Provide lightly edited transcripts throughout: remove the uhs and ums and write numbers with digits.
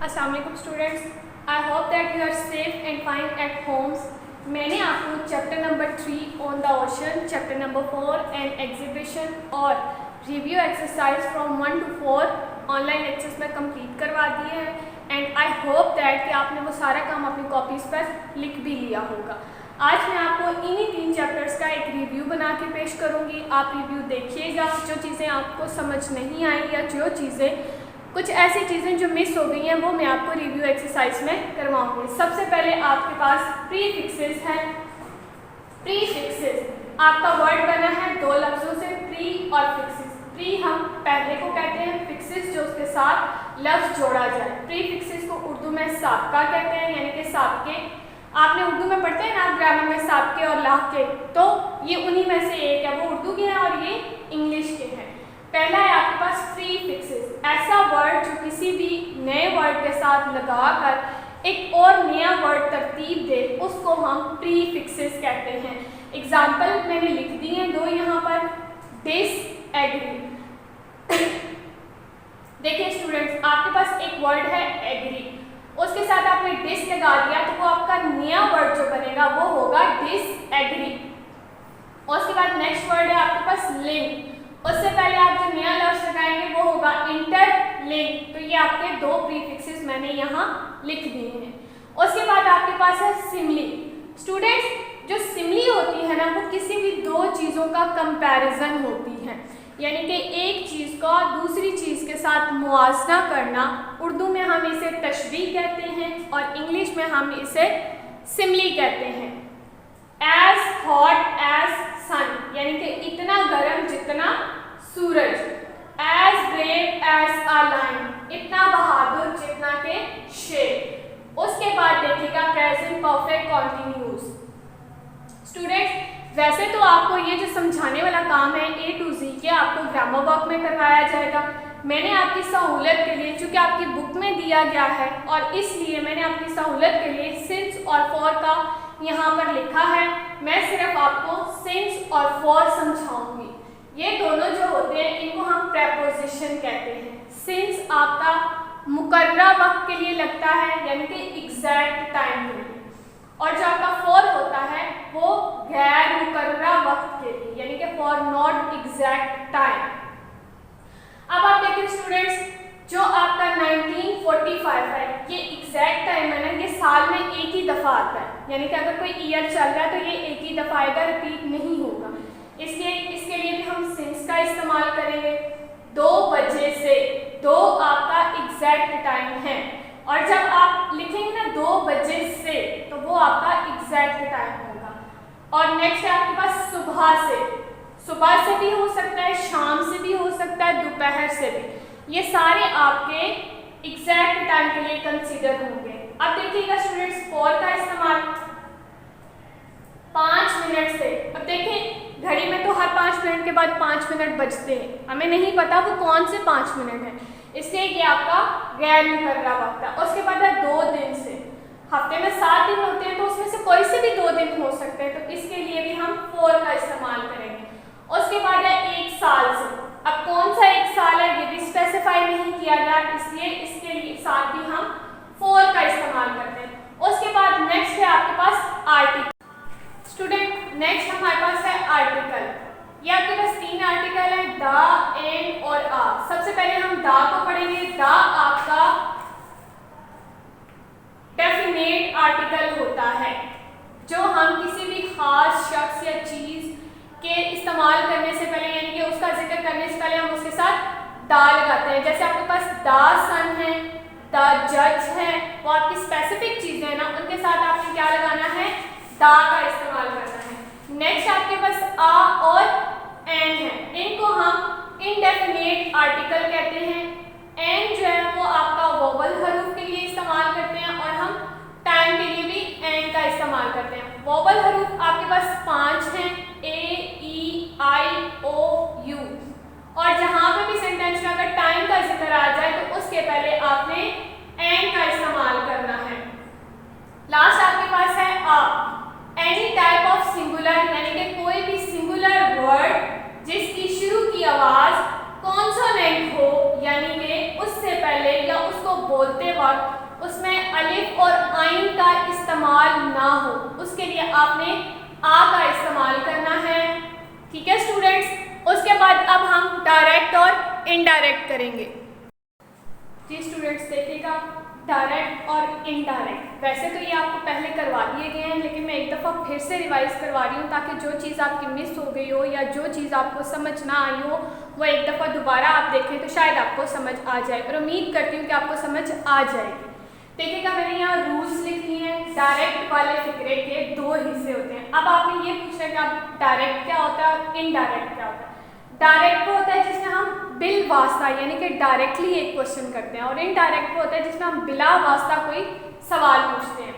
अस्सलाम वालेकुम students, I hope that you are safe and fine at homes. मैंने आपको chapter number 3 on the ocean, chapter number 4 and exhibition और review exercise from 1 to 4 online access में complete करवा दिए हैं एंड आई होप दैट कि आपने वो सारा काम अपनी कॉपीज़ पर लिख भी लिया होगा। आज मैं आपको इन्हीं 3 चैप्टर्स का एक रिव्यू बना के पेश करूँगी। आप रिव्यू देखिएगा, जो चीज़ें आपको समझ नहीं आई या जो चीज़ें कुछ ऐसी चीज़ें जो मिस हो गई हैं वो मैं आपको रिव्यू एक्सरसाइज में करवाऊंगी। सबसे पहले आपके पास प्रीफिक्सेस है। प्रीफिक्सेस आपका वर्ड बना है 2 लफ्ज़ों से, प्री और फिक्सेस। प्री हम पहले को कहते हैं, फिक्सेस जो उसके साथ लफ्ज़ जोड़ा जाए। प्रीफिक्सेस को उर्दू में साबका कहते हैं, यानी कि साबके। आपने उर्दू में पढ़ते हैं ना आप ग्रामर में साबके और लाके, तो ये उन्हीं में से एक है, वो उर्दू के हैं और ये इंग्लिश के हैं। पहला है आपके पास प्रीफिक्सेस, ऐसा वर्ड जो किसी भी नए वर्ड के साथ लगाकर एक और नया वर्ड तरतीब दे, उसको हम प्रीफिक्सेस कहते हैं। एग्जाम्पल मैंने लिख दी हैं 2 यहाँ पर। डिसएग्री, देखिए स्टूडेंट्स, आपके पास एक वर्ड है एग्री, उसके साथ आपने डिस लगा दिया तो वो आपका नया वर्ड जो बनेगा वो होगा डिसएग्री। और उसके बाद नेक्स्ट वर्ड है आपके पास लिंक, उससे पहले आप जो नया लफ्ज़ लगाएंगे वो होगा इंटरलिंक। तो ये आपके 2 प्रीफिक्सेस मैंने यहाँ लिख दिए हैं। उसके बाद आपके पास है सिमली। स्टूडेंट्स, जो सिमली होती है ना वो किसी भी 2 चीज़ों का कंपैरिजन होती है, यानी कि एक चीज़ का दूसरी चीज़ के साथ मुआवजा करना। उर्दू में हम इसे तशबीह कहते हैं और इंग्लिश में हम इसे सिमली कहते हैं। एज हॉट एज सन, यानी कि इतना गर्म जितना सूरज। As brave as a lion, इतना बहादुर जितना के शेर। उसके बाद देखिएगा प्रेजेंट परफेक्ट कॉन्टिन्यूस। स्टूडेंट्स, वैसे तो आपको ये जो समझाने वाला काम है A to Z के आपको ग्रामर वर्क में करवाया जाएगा। मैंने आपकी सहूलत के लिए, चूँकि आपकी बुक में दिया गया है और इसलिए मैंने आपकी सहूलत के लिए सिंस और फॉर का यहाँ पर लिखा है। मैं सिर्फ आपको सिंस और फॉर समझाऊंगी। ये दोनों जो होते हैं इनको हम प्रेपोजिशन कहते हैं। सिंस आपका मुकर्ररा वक्त के लिए लगता है, यानी कि एग्जैक्ट टाइम के लिए, और जो आपका फॉर होता है वो गैर मुकर्ररा वक्त के लिए, यानी कि फॉर नॉट एग्जैक्ट टाइम। अब आप देखिए स्टूडेंट्स, जो आपका 1945 है, ये एग्जैक्ट टाइम है ना, ये साल में एक ही दफ़ा आता है, यानी कि अगर कोई ईयर चल रहा है तो ये एक ही दफ़ा आएगा, रिपीट नहीं होगा। इसलिए इसके लिए भी हम सिंस का इस्तेमाल करेंगे। 2 बजे से, 2 आपका एग्जैक्ट टाइम है, और जब आप लिखेंगे ना 2 बजे से तो वो आपका एग्जैक्ट टाइम होगा। और नेक्स्ट है आपके पास सुबह से। सुबह से भी हो सकता है, शाम से भी हो सकता है, दोपहर से भी। ये सारे आपके एग्जैक्ट टाइम के लिए कंसीडर होंगे। अब देखिएगा स्टूडेंट्स, फॉर का इस्तेमाल 5 मिनट से। अब देखें घड़ी में तो हर 5 मिनट के बाद 5 मिनट बजते हैं, हमें नहीं पता वो कौन से 5 मिनट हैं, इसलिए ये आपका गैर मुकर्ररा वक्त है। उसके बाद है 2 दिन से। हफ्ते में 7 दिन होते हैं तो उसमें से कोई से भी 2 दिन हो सकते हैं, तो इसके लिए भी हम फॉर का इस्तेमाल करेंगे। उसके बाद है 1 साल से। अब कौन सा 1 साल है ये भी स्पेसिफाई नहीं किया गया, इसलिए इसके लिए साथ भी हम फॉर का इस्तेमाल करते हैं। उसके बाद नेक्स्ट है आपके पास आर्टिकल। स्टूडेंट, नेक्स्ट हमारे पास है आर्टिकल। ये आपके पास 3 आर्टिकल है, द, एंड और आ। सबसे पहले हम द को पढ़ेंगे। द आपका डेफिनेट आर्टिकल होता है, जो हम किसी भी खास शख्स या चीज के इस्तेमाल करने से पहले, यानी कि उसका जिक्र करने से पहले हम उसके साथ द लगाते हैं। जैसे आपके पास द सन है, द जज है, वो आपकी स्पेसिफिक चीजें हैं ना, उनके साथ आपने क्या लगाना है, द का इस्तेमाल करना है। नेक्स्ट आपके पास आ और एन है, इनको हम इनडेफिनेट आर्टिकल कहते हैं। एन जो है वो आपका वोवल हरूफ के लिए इस्तेमाल करते हैं और हम टाइम के लिए भी एन का इस्तेमाल करते हैं। वोवल हरूफ आपके पास 5 हैं, ए, ई, आई, ओ, यू। और जहाँ पे भी सेंटेंस में अगर टाइम का जिक्र आ जाए तो उसके पहले आपने एन का इस्तेमाल करना है। लास्ट आपके पास है आ। एनी टाइप ऑफ सिंगुलर, यानी कि कोई भी सिंगुलर वर्ड जिसकी शुरू की आवाज कॉन्सोनेंट हो, यानी कि उससे पहले या उसको बोलते वक्त उसमें अलिफ और आइन का इस्तेमाल ना हो, उसके लिए आपने आ का इस्तेमाल करना है। ठीक है स्टूडेंट्स। उसके बाद अब हम डायरेक्ट और इनडायरेक्ट करेंगे। जी स्टूडेंट्स देखिएगा, डायरेक्ट और इनडायरेक्ट, वैसे तो ये आपको पहले करवा दिए गए हैं, लेकिन मैं एक दफ़ा फिर से रिवाइज करवा रही हूँ ताकि जो चीज़ आपकी मिस हो गई हो या जो चीज़ आपको समझ ना आई हो वो एक दफ़ा दोबारा आप देखें तो शायद आपको समझ आ जाए, और उम्मीद करती हूँ कि आपको समझ आ जाएगी। देखिएगा, मैंने यहाँ रूल्स लिख लिए हैं। डायरेक्ट वाले फिक्रे के दो हिस्से होते हैं। अब आपने ये पूछा है कि आप डायरेक्ट क्या होता है और इनडायरेक्ट क्या होता है। डायरेक्ट वो होता है जिसमें हम बिल वास्ता यानी कि डायरेक्टली एक क्वेश्चन करते हैं, और इनडायरेक्ट वो होता है जिसमें हम बिला वास्ता कोई सवाल पूछते हैं।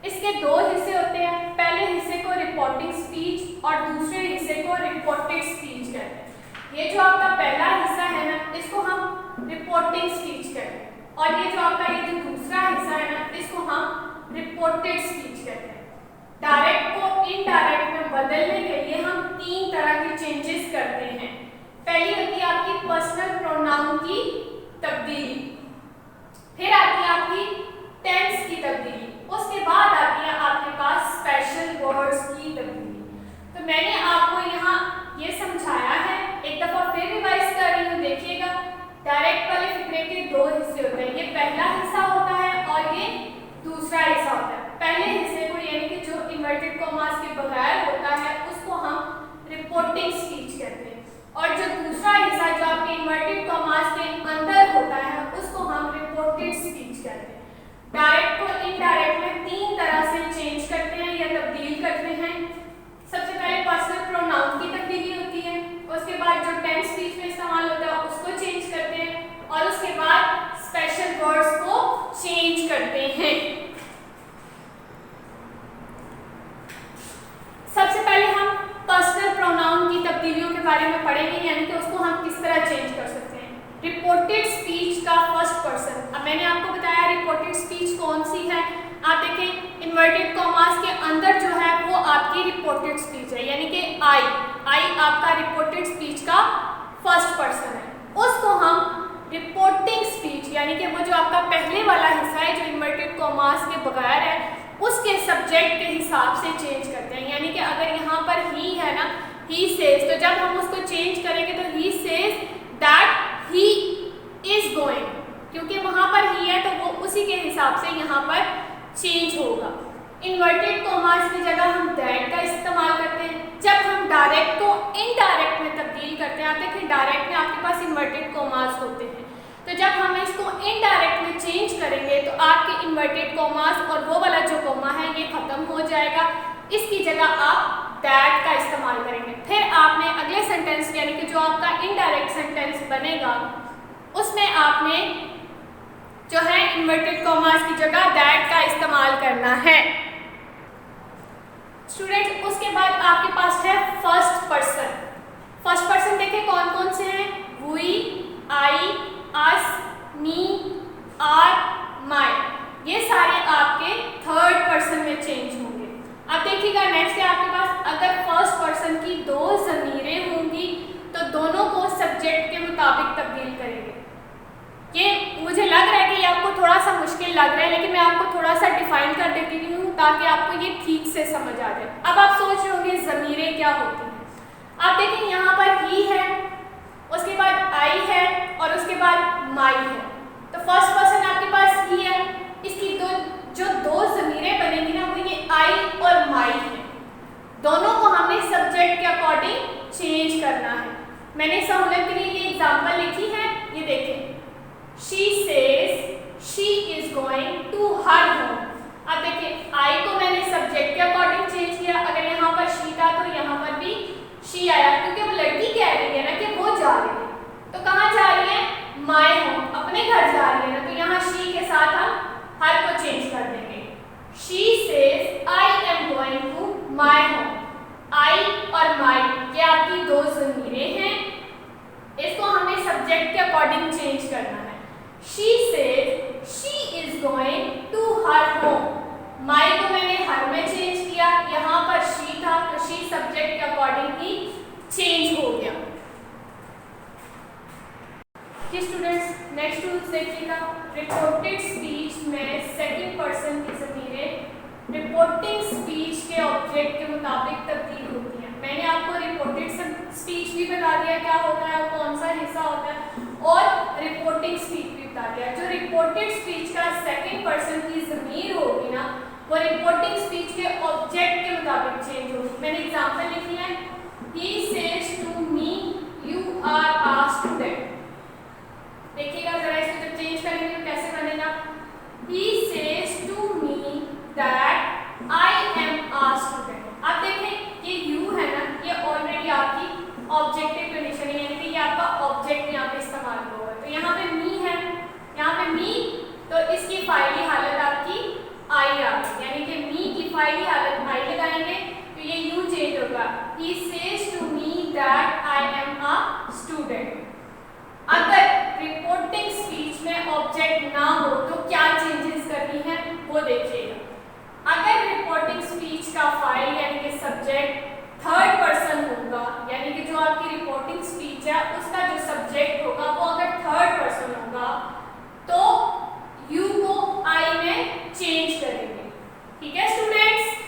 इसके दो हिस्से होते हैं। पहले हिस्से को रिपोर्टिंग स्पीच और दूसरे हिस्से को रिपोर्टेड स्पीच कहते हैं। ये जो आपका पहला हिस्सा है ना, इसको हम रिपोर्टिंग स्पीच कहते हैं, और ये जो आपका ये जो दूसरा हिस्सा है ना, इसको हम रिपोर्टेड स्पीच कहते हैं। डायरेक्ट को इनडायरेक्ट में बदलने के लिए हम तीन तरह की चेंजेस करते हैं। पहली होती है आपकी पर्सनल प्रोनाउन की तब्दीली, फिर आती है आपकी टेंस की तब्दीली, उसके बाद आती है आपके पास स्पेशल वर्ड्स की तब्दीली। तो मैंने आपको यहाँ ये समझाया है, एक दफ़ा फिर रिवाइज कर रही हूँ। देखिएगा, डायरेक्ट वाले फिक्रे के दो हिस्से होते हैं। ये पहला हिस्सा होता है और ये दूसरा हिस्सा होता है। पहले हिस्से को यानी कि जो इन्वर्टेड कॉमास के बगैर होता है उसको हम रिपोर्टिंग स्पीच कहते हैं, और जो दूसरा हिस्सा जो आपके इन्वर्टेड कॉमास के अंदर होता है उसको हम रिपोर्टेड स्पीच कहते हैं। डायरेक्ट को इनडायरेक्ट में तीन तरह से चेंज करते हैं या तब्दील करते हैं। सबसे पहले पर्सनल प्रोनाउन की तब्दीली होती है, उसके बाद जो टेंस स्पीच में इस्तेमाल होता है उसको चेंज करते हैं, और उसके बाद स्पेशल वर्ड्स को चेंज करते हैं। सबसे पहले हम पर्सनल प्रोनाउन की तब्दीलियों के बारे में पढ़ेंगे, यानी कि उसको हम किस तरह चेंज कर सकते हैं। रिपोर्टेड स्पीच का फर्स्ट पर्सन, अब मैंने आपको बताया रिपोर्टेड स्पीच कौन सी है। आप देखें, इन्वर्टेड कॉमास के अंदर जो है वो आपकी रिपोर्टेड स्पीच है, यानी कि आई आपका रिपोर्टेड स्पीच का फर्स्ट पर्सन है। उसको हम रिपोर्टिंग स्पीच यानी कि वो जो आपका पहले वाला हिस्सा है जो इन्वर्टेड कॉमास के बगैर है उसके सब्जेक्ट के हिसाब से चेंज करते हैं। यानी कि अगर यहाँ पर ही है ना, ही सेज, तो जब हम उसको चेंज करेंगे तो he says that he is going, क्योंकि वहाँ पर ही है तो वो उसी के हिसाब से यहाँ पर चेंज होगा। इन्वर्टेड कॉमास की जगह हम दैट का इस्तेमाल करते हैं। जब हम डायरेक्ट को इनडायरेक्ट में तब्दील करते हैं, आप देखिए डायरेक्ट में आपके पास इन्वर्टेड कॉमास होते हैं, तो जब हम इसको इनडायरेक्ट में चेंज करेंगे तो आपके इन्वर्टेड कॉमास और वो वाला जो कॉमा है ये खत्म हो जाएगा। इसकी जगह आप दैट का इस्तेमाल करेंगे। फिर आपने अगले सेंटेंस यानी कि जो आपका इनडायरेक्ट सेंटेंस बनेगा उसमें आपने जो है इन्वर्टेड कॉमास की जगह दैट का इस्तेमाल करना है। स्टूडेंट, उसके बाद आपके पास है फर्स्ट पर्सन। फर्स्ट पर्सन देखें कौन कौन से हैं, we, I, us, me, our, my, ये सारे आपके थर्ड पर्सन में चेंज होंगे। अब देखिएगा नेक्स्ट है आपके पास, अगर फर्स्ट पर्सन की दो ज़मीरें होंगी तो दोनों को सब्जेक्ट के मुताबिक तब्दील करेंगे। ये मुझे लग रहा है कि ये आपको थोड़ा सा मुश्किल लग रहा है, लेकिन मैं आपको थोड़ा सा डिफाइन कर देती हूँ ताकि आपको ये ठीक से समझ आ जाए। अब आप सोच रहे होंगे ज़मीरें क्या होती हैं। आप देखें यहाँ पर ही है, उसके बाद आई है और उसके बाद माई है, तो फर्स्ट पर्सन आपके पास ही है, इसकी जो दो ज़मीरें बनेंगी ना वो ये आई और माई है। दोनों को हमने सब्जेक्ट के अकॉर्डिंग चेंज करना है। मैंने सहूलत के लिए ये एग्जाम्पल लिखी है, ये देखें, she says she is going to her home. अब देखिए आई को मैंने सब्जेक्ट के अकॉर्डिंग चेंज किया, अगर यहाँ पर शी था तो यहाँ पर भी शी आया, क्योंकि वो लड़की कह रही है ना कि वो जा रही है, तो कहाँ जा रही है, माय होम, अपने घर जा रही है ना, तो यहाँ शी के साथ हम हर को चेंज कर देंगे। She says I am going to my home. I और माई ये आपकी दो ज़मीरें हैं, इसको हमें सब्जेक्ट के अकॉर्डिंग चेंज करना है। She says she is going to her home. My को मैंने हर में चेंज किया, यहाँ पर शी था तो शी सब्जेक्ट के अकॉर्डिंग ही चेंज हो गया। जी स्टूडेंट्स, नेक्स्ट रूल्स देखिएगा। रिपोर्टेड स्पीच हिस्सा होता है, और रिपोर्टिंग स्पीच भी बता दिया। जो रिपोर्टेड स्पीच का सेकंड पर्सन की ज़मीर होगी ना, वो रिपोर्टिंग स्पीच के ऑब्जेक्ट के मुताबिक चेंज होगी। मैंने एग्जांपल लिखी है, he says to me you are a student. देखिएगा जरा, इसको जब चेंज करेंगे तो कैसे बनेगा, he says to me that I am a student। अब देखें ये you है ना, ये ऑलरेडी आपकी ऑब्जेक्टिव कंडीशन है, यानी कि ये आपका ऑब्जेक्ट यहाँ पे इस्तेमाल होगा। तो यहाँ पे मी है, यहाँ पे मी, तो इसकी फाइली हालत आपकी आई आ गई, यानी कि मी की फाइली हालत आई लगाएंगे तो ये you चेंज होगा, he says to me that I am a student। अगर रिपोर्टिंग स्पीच में ऑब्जेक्ट ना हो तो क्या चेंजेस करनी है वो देखिएगा। अगर रिपोर्टिंग स्पीच का फाइल यानी कि सब्जेक्ट थर्ड पर्सन होगा, यानी कि जो आपकी रिपोर्टिंग स्पीच है उसका जो सब्जेक्ट होगा वो अगर थर्ड पर्सन होगा तो यू को आई में चेंज करेंगे। ठीक है स्टूडेंट्स?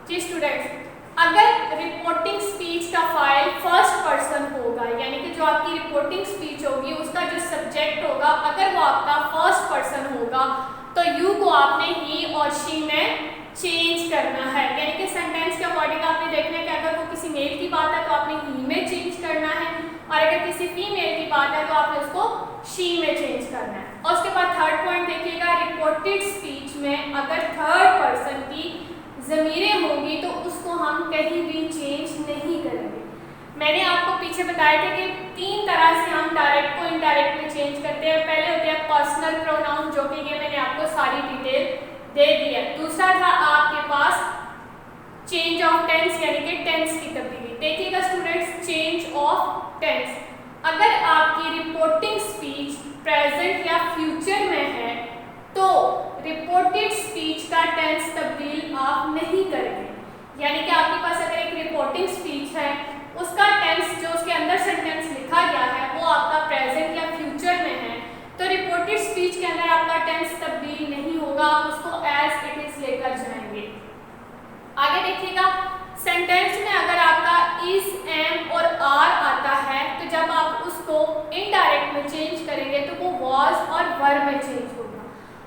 जी स्टूडेंट्स, अगर रिपोर्टिंग स्पीच का फाइल फर्स्ट पर्सन होगा, यानी कि जो आपकी रिपोर्टिंग स्पीच होगी उसका जो सब्जेक्ट होगा अगर वो आपका फर्स्ट पर्सन होगा तो यू को आपने ही और शी में चेंज करना है। यानी कि सेंटेंस के अकॉर्डिंग आपने देखना है कि अगर वो किसी मेल की बात है तो आपने ही में चेंज करना है, और अगर किसी फीमेल की बात है तो आपने उसको शी में चेंज करना है। और उसके बाद थर्ड पॉइंट देखिएगा, रिपोर्टेड स्पीच में अगर थर्ड पर्सन की ज़मीरें होंगी तो उसको हम कहीं भी चेंज नहीं करेंगे। मैंने आपको पीछे बताया था कि तीन तरह से हम डायरेक्ट को इनडायरेक्ट में चेंज करते हैं। पहले होते हैं पर्सनल प्रोनाउन, जो कि ये मैंने आपको सारी डिटेल दे दी है। दूसरा था आपके पास चेंज ऑफ टेंस, यानी कि टेंस की तब्दीली। देखिएगा स्टूडेंट्स, चेंज ऑफ टेंस, अगर आपकी रिपोर्टिंग स्पीच प्रेजेंट या फ्यूचर में है तो रिपोर्टेड स्पीच का टेंस तब्दील आप नहीं करेंगे। यानी कि आपके पास अगर एक रिपोर्टिंग स्पीच है उसका टेंस जो उसके अंदर सेंटेंस लिखा गया है वो आपका प्रेजेंट या फ्यूचर में है तो रिपोर्टेड स्पीच के अंदर आपका टेंस तब्दील नहीं होगा, उसको एज इट इज लेकर जाएंगे। आगे देखिएगा, सेंटेंस में अगर आपका इज, एम और आर आता है तो जब आप उसको इनडायरेक्ट में चेंज करेंगे तो वो वॉज और वर में चेंज होगा।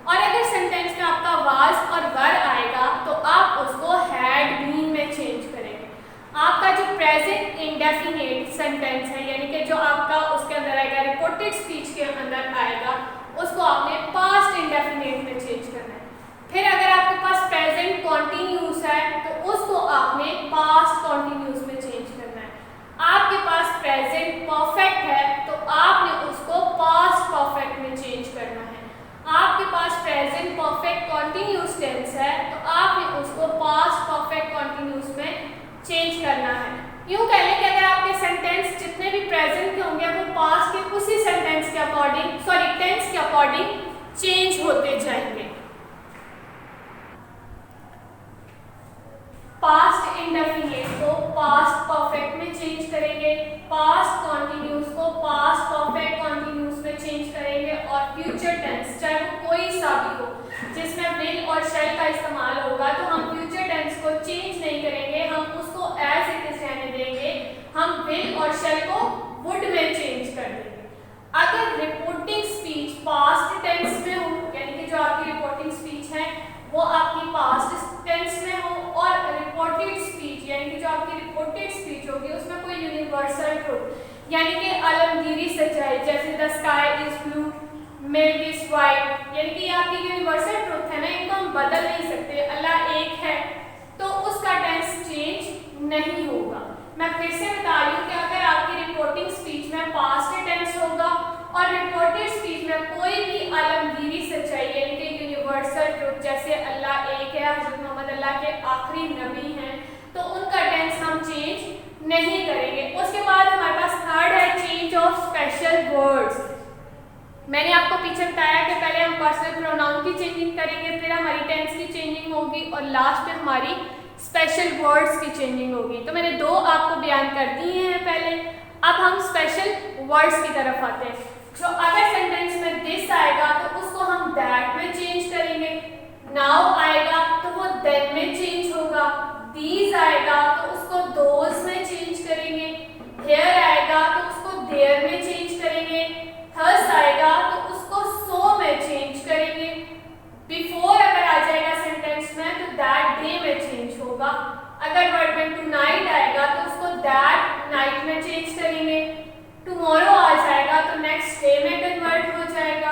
और अगर सेंटेंस में आपका वाज और वर आएगा तो आप उसको हैड बीन में चेंज करेंगे। आपका जो प्रेजेंट इंडेफिनिट सेंटेंस है, यानी कि जो आपका उसके अंदर आएगा रिपोर्टेड स्पीच के अंदर आएगा, उसको आपने पास्ट इंडेफिनिट में चेंज करना है। फिर अगर आपके पास प्रेजेंट कॉन्टिन्यूस है तो उसको आपने पास्ट कॉन्टिन्यूस में चेंज करना है। आपके पास प्रेजेंट परफेक्ट है तो आपने उसको पास्ट परफेक्ट में चेंज करना है। आपके पास प्रेजेंट परफेक्ट कॉन्टिन्यूस टेंस है तो आपने उसको पास्ट परफेक्ट कॉन्टिन्यूस में चेंज करना है। यूँ कह लें कि अगर आपके सेंटेंस जितने भी प्रेजेंट के होंगे वो पास्ट के उसी सेंटेंस के अकॉर्डिंग टेंस के अकॉर्डिंग चेंज होते जाएंगे। पास्ट इंडेफिनिट को पास्ट परफेक्ट में चेंज करेंगे, पास्ट कॉन्टिन्यूस को पास्ट परफेक्ट कॉन्टिन्यूस में चेंज करेंगे, और फ्यूचर टेंस चाहे वो कोई सा भी हो जिसमें विल और शैल का इस्तेमाल होगा तो हम फ्यूचर टेंस को चेंज नहीं करेंगे, हम उसको एज इट इज रहने देंगे, हम विल और शैल को वुड में चेंज कर देंगे। अगर रिपोर्टिंग स्पीच पास्ट टेंस में हो, यानी कि जो आपकी रिपोर्टिंग स्पीच है वो आपकी पास्ट टेंस में हो, और रिपोर्टेड स्पीच यानी कि जो आपकी रिपोर्टेड स्पीच होगी उसमें कोई यूनिवर्सल ट्रुथ यानी कि आलमगीरी सच्चाई, जैसे the sky is blue, milk is white, यानी कि आपकी यूनिवर्सल ट्रुथ है ना, इनको हम बदल नहीं सकते। अल्लाह एक है तो उसका टेंस चेंज नहीं होगा। मैं फिर से बता रही हूँ कि अगर आपकी रिपोर्टिंग स्पीच में पास्ट टेंस होगा और रिपोर्टेड स्पीच में कोई भी आलमगीरी सच्चाई यानी कि यूनिवर्सल ट्रुथ, जैसे अल्लाह एक है, हज़रत मोहम्मद अल्लाह के आखिरी नबी हैं, तो उनका टेंस हम चेंज नहीं करेंगे। उसके बाद हमारे पास थर्ड है चेंज ऑफ स्पेशल वर्ड्स। मैंने आपको पीछे बताया कि पहले हम पर्सनल प्रोनाउन की चेंजिंग करेंगे, फिर हमारी टेंस की चेंजिंग होगी और लास्ट में हमारी स्पेशल वर्ड्स की चेंजिंग होगी। तो मैंने दो आपको बयान कर दिए हैं पहले। अब हम स्पेशल वर्ड्स की तरफ आते हैं। जो अगर सेंटेंस में दिस आएगा तो उसको हम दैट में चेंज करेंगे, नाउ आएगा तो वो देन में चेंज होगा, दीज आएगा तो उसको दोज में चेंज करेंगे, नेक्स्ट डे में कन्वर्ट हो जाएगा,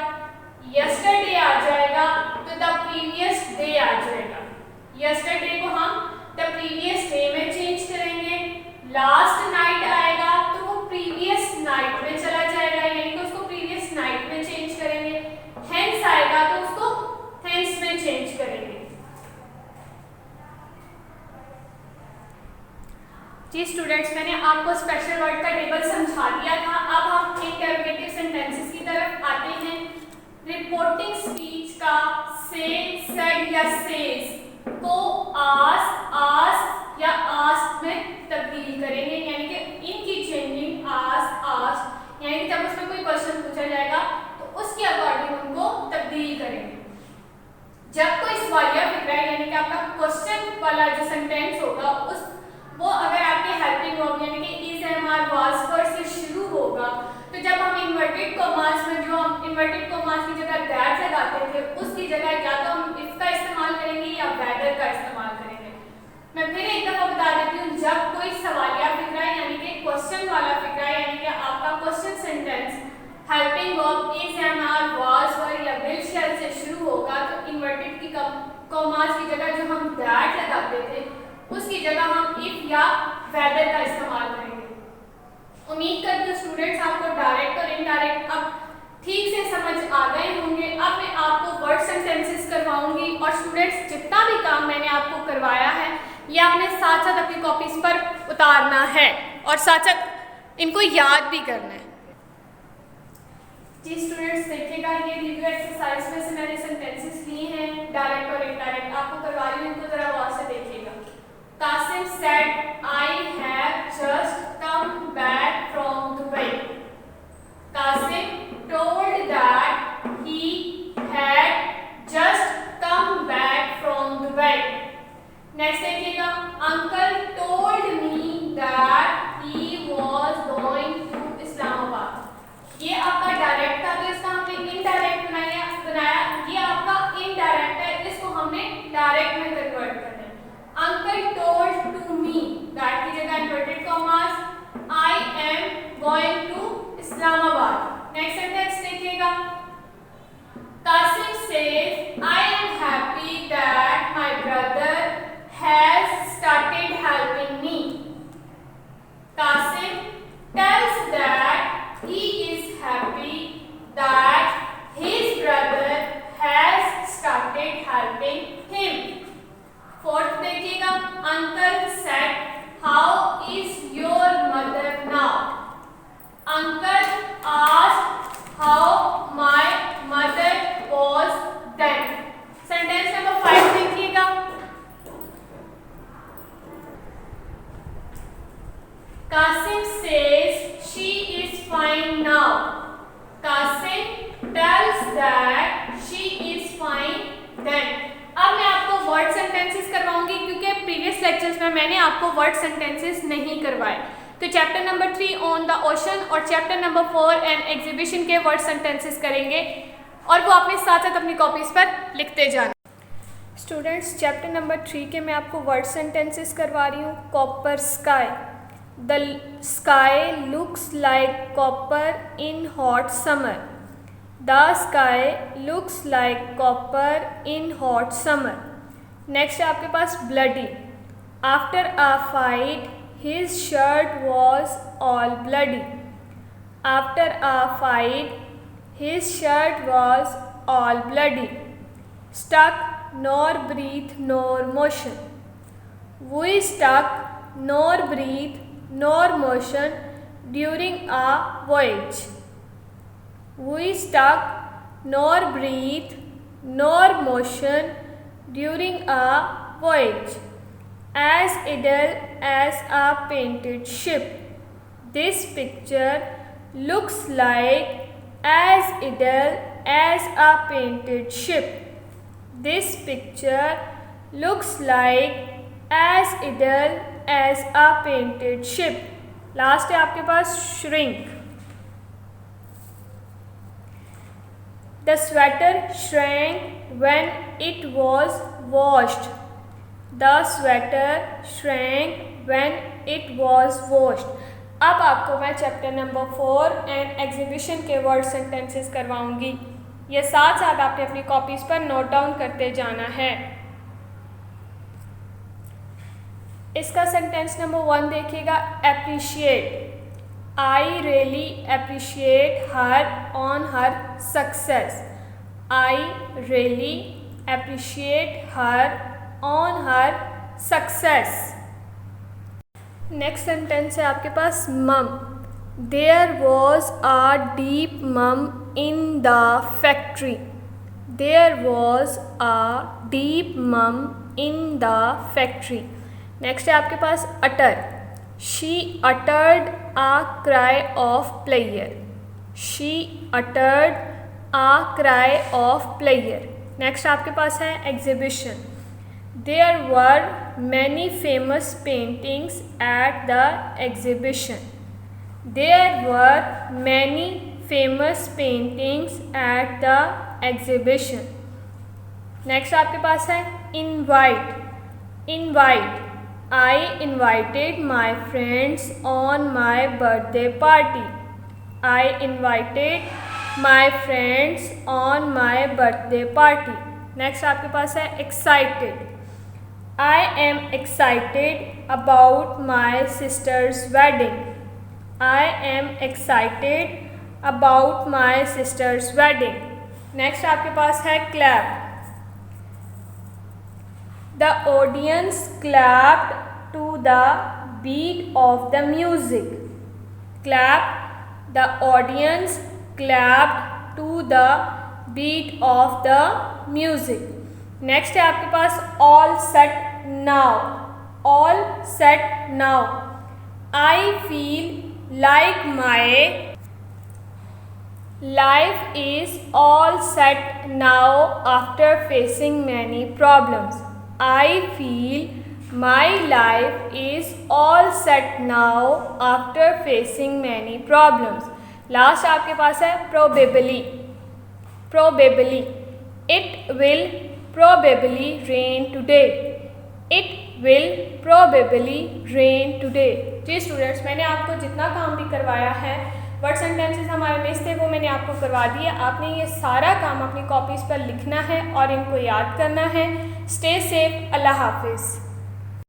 यस्टरडे आ जाएगा तो द प्रीवियस डे आ जाएगा। यस्टरडे को हम द प्रीवियस डे में चेंज करेंगे। लास्ट नाइट आएगा तो वो प्रीवियस नाइट में चला जाएगा, यानी कि उसको प्रीवियस नाइट में चेंज करेंगे। हेंस आएगा तो उसको हेंस में चेंज करेंगे। जी स्टूडेंट्स, मैंने आपको स्पेशल वर्ड का टेबल समझा दिया था। अब हम इंटरोगेटिव सेंटेंसेस की तरफ आते हैं। रिपोर्टिंग स्पीच का से, सेड या सेज को आस या आस्क में तब्दील करेंगे, यानी कि इनकी चेंजिंग आस्क, यानी कि जब उसमें कोई क्वेश्चन पूछा जाएगा तो उसके अकॉर्डिंग उनको तब्दील करेंगे। जब कोई सवालिया फिक्रा यानी कि आपका क्वेश्चन वाला जो सेंटेंस होगा वो अगर आपके हेल्पिंग वर्ब यानी कि इज, एम, आर, वाज, वर से शुरू होगा तो जब हम इन्वर्टेड कॉमास में जो हम इन्वर्टेड कॉमास की जगह दैट लगाते थे उसकी जगह या तो हम इफ का इस्तेमाल करेंगे या वेदर का इस्तेमाल करेंगे। मैं फिर एक दफा बता देती हूँ, जब कोई सवालिया फिक्रा यानी कि क्वेश्चन वाला फिक्रा यानी कि आपका question sentence helping verb is, am, are, was, were या विल, शैल से शुरू होगा तो इन्वर्टेड की कॉमास की जगह जो हम दैट लगाते थे उसकी जगह हम इफ या वेदर का इस्तेमाल करेंगे। उम्मीद करती हूँ स्टूडेंट्स आपको डायरेक्ट और इनडायरेक्ट अब ठीक से समझ आ गए होंगे। अब मैं आपको वर्ड सेंटेंसेस करवाऊंगी और स्टूडेंट्स जितना भी काम मैंने आपको करवाया है ये आपने साथ साथ अपनी कॉपीज पर उतारना है और साथ साथ इनको याद भी करना है। जी स्टूडेंट्स देखिएगा, ये रिव्यू एक्सरसाइज में से मैंने सेंटेंसेस लिए हैं डायरेक्ट और इनडायरेक्ट, आपको करवा रही हूँ, इनको जरा गौर से देखिएगा। Qasim said, I have just come back from Dubai. Qasim told that he had just come back from Dubai. Next देखिएगा, Uncle told me that he was going to Islamabad. ये आपका डायरेक्ट था तो इसका हमने इनडायरेक्ट बनाया। ये आपका इनडायरेक्ट है, इसको हमने डायरेक्ट में कन्वर्ट करना है। Uncle told to me that की जगह inverted commas, I am going to Islamabad. Next sentence देखिएगा, Qasim says, I am happy that my brother has started helping me. Qasim tells that he is happy that his brother has started helping him. Fourth देखिएगा, uncle said, how is your mother now? Uncle asked how my mother was then. Sentence number 5 देखिएगा, Kasim says she is fine now. Kasim tells that she is fine then. अब मैं आपको word sentences करवाऊंगी क्योंकि previous lectures में मैंने आपको word sentences नहीं करवाए। तो chapter number 3 on the ocean और चैप्टर नंबर 4 एन एग्जीबिशन के वर्ड सेंटेंसेस करेंगे और वो आपने साथ साथ अपनी कॉपीज पर लिखते जाना। स्टूडेंट्स चैप्टर नंबर 3 के मैं आपको वर्ड सेंटेंसेस करवा रही हूँ। Copper sky, the sky looks like copper in hot summer. The sky looks like copper in hot summer. Next आपके पास bloody. After a fight, his shirt was all bloody. After a fight, his shirt was all bloody. Stuck, nor breathe, nor motion. We stuck, nor breathe, nor motion during a voyage. We stuck, nor breathe, nor motion during a voyage. As idle as a painted ship. This picture looks like as idle as a painted ship. This picture looks like as idle as a painted ship. Last है आपके पास shrink. The sweater shrank when it was washed. The sweater shrank when it was washed. अब आपको मैं chapter number 4 and exhibition के word sentences करवाऊंगी। ये साथ साथ आपने अपनी कॉपीज पर नोट डाउन करते जाना है। इसका सेंटेंस नंबर 1 देखिएगा, appreciate. I really appreciate her on her success. I really appreciate her on her success. Next sentence है आपके पास mum. There was a deep mum in the factory. There was a deep mum in the factory. Next है आपके पास utter. She uttered a cry of prayer. She uttered a cry of prayer. Next आपके पास है exhibition. There were many famous paintings at the exhibition. There were many famous paintings at the exhibition. Next आपके पास है invite. Invite. I invited my friends on my birthday party. I invited my friends on my birthday party. Next आपके पास है excited. I am excited about my sister's wedding. I am excited about my sister's wedding. Next आपके पास है clap. The audience clapped to the beat of the music. Clap. The audience clapped to the beat of the music. Next है आपके पास all set now. All set now. I feel like my life is all set now after facing many problems. I feel my life is all set now after facing many problems. Last आपके पास है probably. Probably. It will probably rain today. It will probably rain today. जी students, मैंने आपको जितना काम भी करवाया है, वर्ड सेंटेंसेस हमारे मिस थे वो मैंने आपको करवा दिया। आपने ये सारा काम अपनी कॉपीज़ पर लिखना है और इनको याद करना है। Stay safe. अल्लाह हाफिज़।